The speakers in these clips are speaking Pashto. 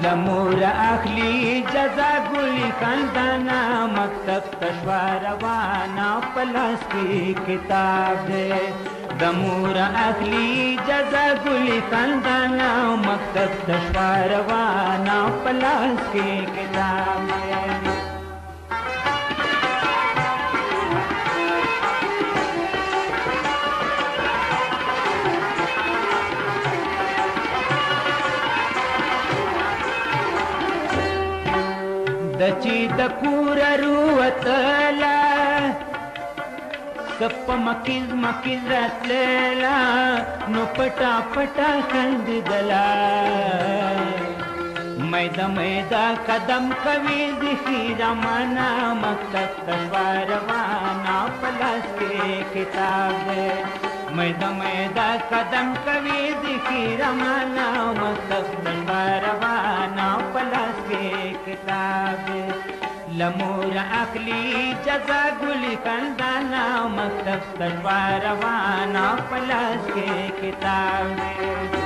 لمور اخلی جزا گلی خاندانا مکتب تشوا روانا پلاس کی کتاب دے دمور اخلی جزا گلی خاندانا مکتب تشوا روانا پلاس کی کتاب دے دچی د کور روتلا سپ مکیز مکیز راتلا نو پټا پټا خنددلا میدا میدا قدم کوي ذخیره مانا مکتب تشوا روانا پلاس کې کتاب دے میدا میدا قدم کوي ذخیره مانا مکتب تشوا روانا پلاس کې کتاب دے لمور اخلی جزا گلی خاندانا مکتب تشوا روانا پلاس کې کتاب دے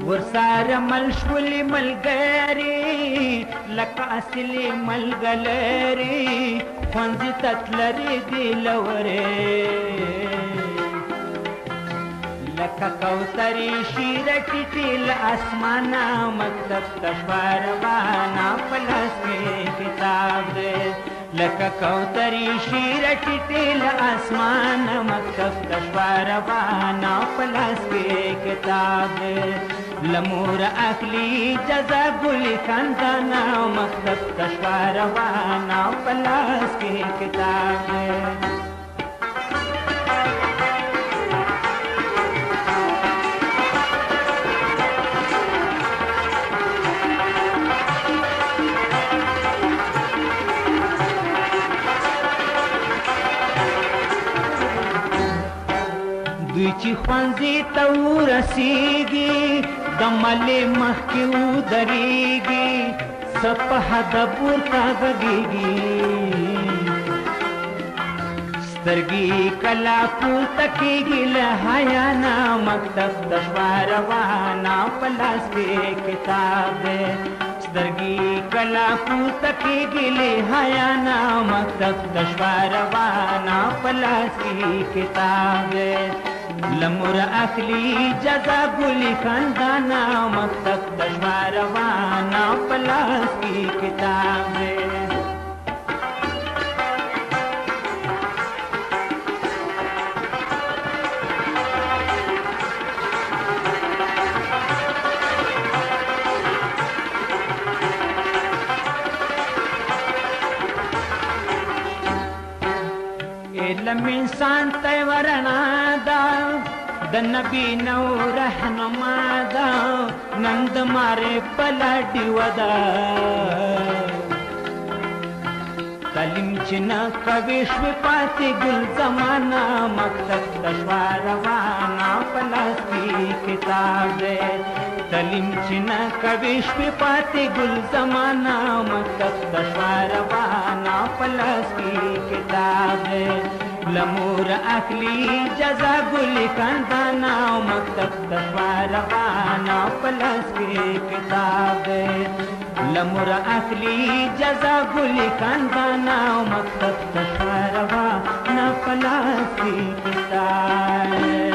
ورسار ملشولی ملگری لکا اصلی ملگلری خوانزی تتلری دیلوری لکا کوتری شیرٹی تیل اسمانا مکتب تشوا روانا پلاس کے کتاب دے لکا کوتری شیرٹی تیل اسمانا مکتب تشوا روانا پلاس کے کتاب دے لمور اخلی جزا گلی خاندانا مکتب تشوا روانا پلاس کی کتاب ہے دوی چی خوانزی تو رسیگی دمالی مخی ودریگی سپہ دبور تا غگیگی سترگی کلا پورتکیگی لحیانا مکتب تشوا روانا پلاس کی کتاب دے سترگی کلا پورتکیگی لحیانا مکتب تشوا روانا پلاس کی کتاب دے لمور اخلی جزا گلی خاندانا مکتب تشوا روانا پلاس کی کتاب دے علم انسان تے ورنا دا د نبی نو رہنما دا نند مارے پلاٹی ودا تعلیم چنا کویش پاتی گل زمانہ مکتب تشوا روانا پلاس کی کتاب دے تعلیم چنا کویش پاتی گل زمانہ مکتب تشوا روانا پلاس کی کتاب دے لمور اخلی جزا گلی خاندانا مکتب تشوا روانا پلاس کی کتاب دے لمور اخلی جزا گلی خاندانا مکتب تشوا روانا پلاس کی کتاب